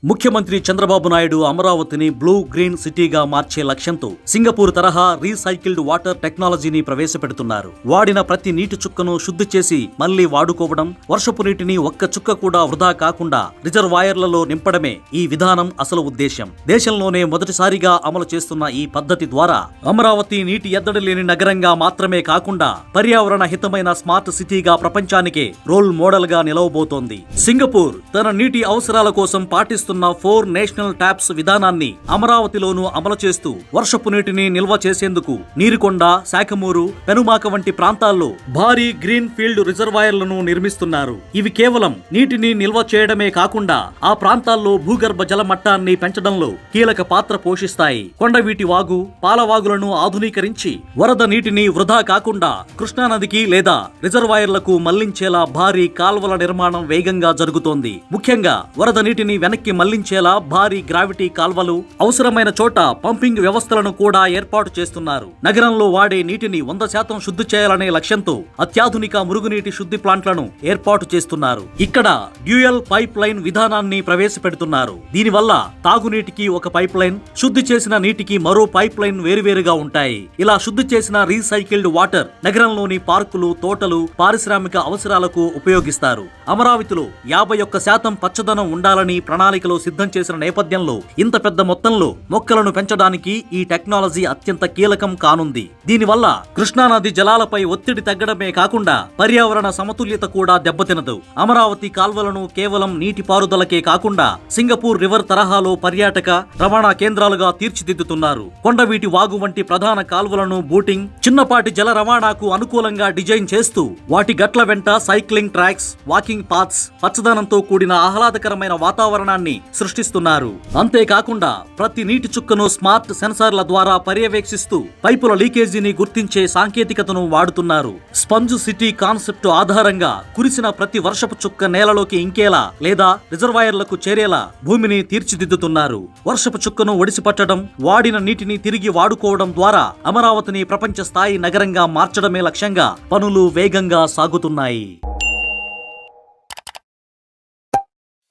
ముఖ్యమంత్రి చంద్రబాబు నాయుడు అమరావతిని blue green సిటీగా మార్చే లక్ష్యంతో సింగపూర్ తరహా రీసైకిల్డ్ వాటర్ టెక్నాలజీని ప్రవేశపెడుతున్నారు. వాడిన ప్రతి నీటి చుక్కను శుద్ధి చేసి మళ్లీ వాడుకోవడం, వర్షపు నీటిని ఒక్క చుక్క కూడా వృధా కాకుండా రిజర్వాయర్లలో నింపడమే ఈ విధానం అసలు ఉద్దేశ్యం. దేశంలోనే మొదటిసారిగా అమలు చేస్తున్న ఈ పద్ధతి ద్వారా అమరావతి నీటి ఎద్దడి లేని నగరంగా మాత్రమే కాకుండా పర్యావరణ హితమైన స్మార్ట్ సిటీగా ప్రపంచానికే రోల్ మోడల్ గా నిలవబోతోంది. సింగపూర్ తన నీటి అవసరాల కోసం పాటిస్తున్న 4 నేషనల్ ట్యాప్స్ విధానాన్ని అమరావతిలోనూ అమలు చేస్తూ వర్షపు నీటిని నిల్వ చేసేందుకు నీరుకొండ, శాఖమూరు, పెనుమాక వంటి ప్రాంతాల్లో భారీ గ్రీన్ ఫీల్డ్ రిజర్వాయర్లను నిర్మిస్తున్నారు. ఇవి కేవలం నీటిని నిల్వ చేయడమే కాకుండా ఆ ప్రాంతాల్లో భూగర్భ జల మట్టాన్ని పెంచడంలో కీలక పాత్ర పోషిస్తాయి. కొండవీటి వాగు, పాలవాగులను ఆధునీకరించి వరద నీటిని వృధా కాకుండా కృష్ణానదికి లేదా రిజర్వాయర్లకు మళ్లించేలా భారీ కాల్వల నిర్మాణం వేగంగా జరుగుతోంది. ముఖ్యంగా వరద నీటిని వెనక్కి మళ్లించేలా భారీ గ్రావిటీ కాల్వలు, అవసరమైన చోట పంపింగ్ వ్యవస్థలను కూడా ఏర్పాటు చేస్తున్నారు. నగరంలో వాడే నీటిని 100% శుద్ధి చేయాలనే లక్ష్యంతో అత్యాధునిక మురుగునీటి శుద్ధి ప్లాంట్లను ఏర్పాటు చేస్తున్నారు. ఇక్కడ డ్యూయల్ పైప్ లైన్ విధానాన్ని ప్రవేశపెడుతున్నారు. దీనివల్ల తాగునీటికి ఒక పైప్ లైన్, శుద్ధి చేసిన నీటికి మరో పైప్ లైన్ వేరువేరుగా ఉంటాయి. ఇలా శుద్ధి చేసిన రీసైకిల్డ్ వాటర్ నగరంలోని పార్కులు, తోటలు, పారిశ్రామిక అవసరాలకు ఉపయోగిస్తారు. అమరావతిలో 51% పచ్చదనం ఉండాలని ప్రణాళికలో సిద్ధం చేసిన నేపథ్యంలో ఇంత పెద్ద మొత్తంలో మొక్కలను పెంచడానికి ఈ టెక్నాలజీ అత్యంత కీలకం కానుంది. దీనివల్ల కృష్ణానది జలాలపై ఒత్తిడి తగ్గడమే కాకుండా పర్యావరణ సమతుల్యత కూడా దెబ్బతినదు. అమరావతి కాల్వలను కేవలం నీటిపారుదలకే కాకుండా సింగపూర్ రివర్ తరహాలో పర్యాటక, రవాణా కేంద్రాలుగా తీర్చిదిద్దుతున్నారు. కొండవీటి వాగు వంటి ప్రధాన కాల్వలను బోటింగ్, చిన్నపాటి జల రవాణాకు అనుకూలంగా డిజైన్ చేస్తూ వాటి గట్ల వెంట సైక్లింగ్ ట్రాక్స్, వాకింగ్ పాత్స్, పచ్చదనంతో కూడిన ఆహ్లాదకరమైన వాతావరణాన్ని సృష్టిస్తున్నారు. అంతేకాకుండా ప్రతి నీటి చుక్కను స్మార్ట్ సెన్సార్ల ద్వారా పర్యవేక్షిస్తూ పైపుల లీకేజీని గుర్తించే సాంకేతికతను వాడుతున్నారు. స్పంజ్ సిటీ కాన్సెప్ట్ ఆధారంగా కురిసిన ప్రతి వర్షపు చుక్క నేలలోకి ఇంకేలా లేదా రిజర్వాయర్లకు చేరేలా భూమిని తీర్చిదిద్దుతున్నారు. వర్షపు చుక్కను ఒడిసిపట్టడం, వాడిన నీటిని తిరిగి వాడుకోవడం ద్వారా అమరావతిని ప్రపంచ స్థాయి నగరంగా మార్చడమే లక్ష్యంగా పనులు వేగంగా సాగుతున్నాయి.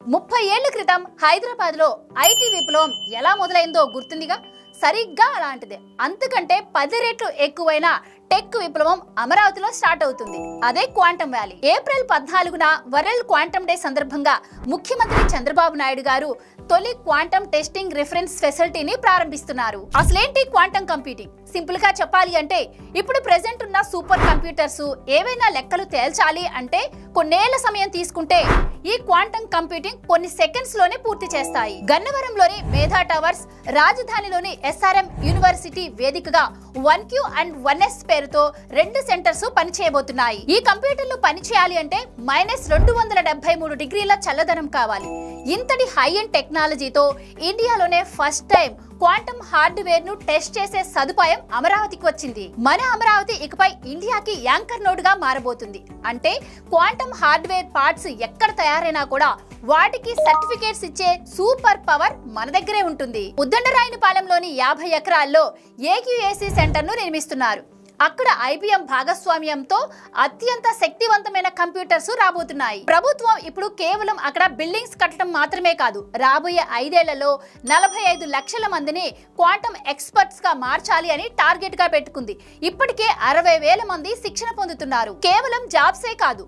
30 ఏళ్ల క్రితం హైదరాబాద్ లో ఐటీ విప్లవం ఎలా మొదలైందో గుర్తుందిగా? సరిగ్గా అలాంటిదే, అంతకంటే 10 రెట్లు ఎక్కువైన టెక్ విప్లవం అమరావతిలో స్టార్ట్ అవుతుంది. అదే క్వాంటమ్ వ్యాలీ. ఏప్రిల్ 14న వరల్డ్ క్వాంటమ్ డే సందర్భంగా ముఖ్యమంత్రి చంద్రబాబు నాయుడు గారు తొలి క్వాంటమ్ టెస్టింగ్ రిఫరెన్స్ ఫెసిలిటీని ప్రారంభిస్తున్నారు. అసలేంటి క్వాంటమ్ కంప్యూటింగ్? సింపుల్ గా చెప్పాలి అంటే ఇప్పుడు ప్రెసెంట్ ఉన్న సూపర్ కంప్యూటర్స్ ఏవైనా లెక్కలు తేల్చాలి అంటే కొన్నేళ్ల సమయం తీసుకుంటే ఈ క్వాంటమ్ కంప్యూటింగ్ కొన్ని సెకండ్స్ లోనే పూర్తి చేస్తాయి. గన్నవరంలోని మేధా టవర్స్, రాజధానిలోని SRM యూనివర్సిటీ వేదికగా 1Q అండ్ 1S పేరుతో 2 సెంటర్స్ పనిచేయబోతున్నాయి. ఈ కంప్యూటర్లు పనిచేయాలి అంటే -273 డిగ్రీల చల్లదనం కావాలి. ఇంతటి హై ఎండ్ టెక్నాలజీతో ఇండియాలోనే ఫస్ట్ టైం క్వాంటమ్ హార్డ్వేర్ ను టెస్ట్ చేసే సదుపాయం అమరావతికి వచ్చింది. మన అమరావతి ఇకపై ఇండియాకి యాంకర్ నోడ్ గా మారబోతుంది. అంటే క్వాంటమ్ హార్డ్వేర్ పార్ట్స్ ఎక్కడ తయారైనా కూడా వాటికి సర్టిఫికేట్స్ ఇచ్చే సూపర్ పవర్ మన దగ్గరే ఉంటుంది. ఉద్దండరాయనిపాలెంలోని 50 ఎకరాల్లో AQAC సెంటర్ ను నిర్మిస్తున్నారు. అక్కడ IBM భాగస్వామ్యంతో అత్యంత శక్తివంతమైన కంప్యూటర్స్ రాబోతున్నాయి. ప్రభుత్వం ఇప్పుడు కేవలం అక్కడ బిల్డింగ్స్ కట్టడం మాత్రమే కాదు, రాబోయే 5 ఏళ్లలో 45 లక్షల మందిని క్వాంటమ్ ఎక్స్పర్ట్స్ గా మార్చాలి అని టార్గెట్ గా పెట్టుకుంది. ఇప్పటికే 60,000 మంది శిక్షణ పొందుతున్నారు. కేవలం జాబ్సే కాదు,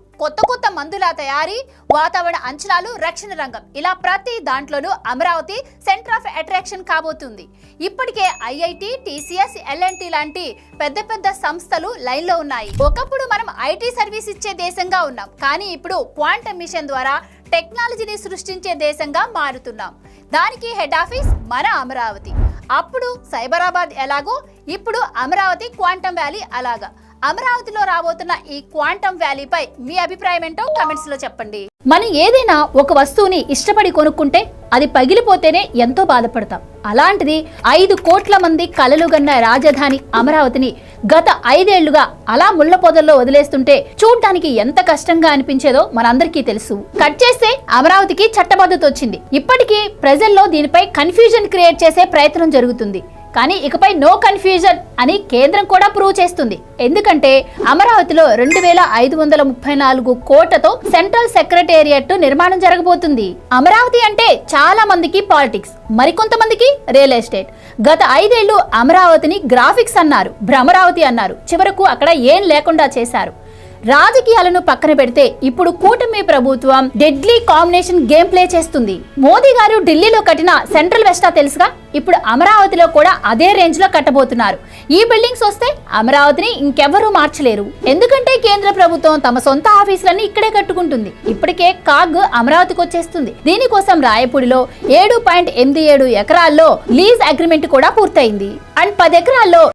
కొత్త మందుల తయారీ, వాతావరణ అంచనాలు, రక్షణ రంగం, ఇలా ప్రతి దాంట్లోనూ అమరావతి సెంటర్ ఆఫ్ అట్రాక్షన్ కాబోతుంది. ఇప్పటికే IIT, TCS, LNT లాంటి పెద్ద సంస్థలు లైన్ లో ఉన్నాయి. ఒకప్పుడు మనం IT సర్వీస్ ఇచ్చే దేశంగా ఉన్నాం, కానీ ఇప్పుడు క్వాంటమ్ మిషన్ ద్వారా టెక్నాలజీని సృష్టించే దేశంగా మారుతున్నాం. దానికి హెడ్ ఆఫీస్ మన అమరావతి. అప్పుడు సైబరాబాద్ ఎలాగో ఇప్పుడు అమరావతి క్వాంటమ్ వ్యాలీ అలాగా. అమరావతిలో రాబోతున్న ఈ క్వాంటమ్ వ్యాలీపై మీ అభిప్రాయం ఏంటో కమెంట్స్ లో చెప్పండి. మనం ఏదైనా ఒక వస్తువుని ఇష్టపడి కొనుక్కుంటే అది పగిలిపోతేనే ఎంతో బాధపడతాం. అలాంటిది 5 కోట్ల మంది కలలుగన్న రాజధాని అమరావతిని గత 5 ఏళ్లుగా అలా ముళ్ల పొదల్లో వదిలేస్తుంటే చూడ్డానికి ఎంత కష్టంగా అనిపించేదో మనందరికీ తెలుసు. కట్ చేస్తే అమరావతికి చట్టబద్ధత వచ్చింది. ఇప్పటికీ ప్రజల్లో దీనిపై కన్ఫ్యూజన్ క్రియేట్ చేసే ప్రయత్నం జరుగుతుంది. కానీ ఇకపై నో కన్ఫ్యూజన్ అని కేంద్రం కూడా ప్రూవ్ చేస్తుంది. ఎందుకంటే అమరావతిలో 2534 కోట్లతో సెంట్రల్ సెక్రటేరియట్ నిర్మాణం జరగబోతుంది. అమరావతి అంటే చాలా మందికి పాలిటిక్స్, మరికొంతమందికి రియల్ ఎస్టేట్. గత 5 ఏళ్లు అమరావతిని గ్రాఫిక్స్ అన్నారు, భ్రమరావతి అన్నారు, చివరకు అక్కడ ఏం లేకుండా చేశారు. రాజకీయాలను పక్కన పెడితే ఇప్పుడు కూటమి ప్రభుత్వం డెడ్లీ కాంబినేషన్ గేమ్ ప్లే చేస్తుంది. మోదీ గారు ఢిల్లీలో కట్టిన సెంట్రల్ వెస్టా తెలుసుగా, ఇప్పుడు అమరావతిలో కూడా అదే రేంజ్ లో కట్టబోతున్నారు. ఈ బిల్డింగ్స్ వస్తే అమరావతిని ఇంకెవ్వరూ మార్చలేరు. ఎందుకంటే కేంద్ర ప్రభుత్వం తమ సొంత ఆఫీసులన్నీ ఇక్కడే కట్టుకుంటుంది. ఇప్పటికే కాగ్ అమరావతికి వచ్చేస్తుంది. దీనికోసం రాయపూడిలో 7.87 ఎకరాల్లో లీజ్ అగ్రిమెంట్ కూడా పూర్తయింది. అండ్ 10 ఎకరాల్లో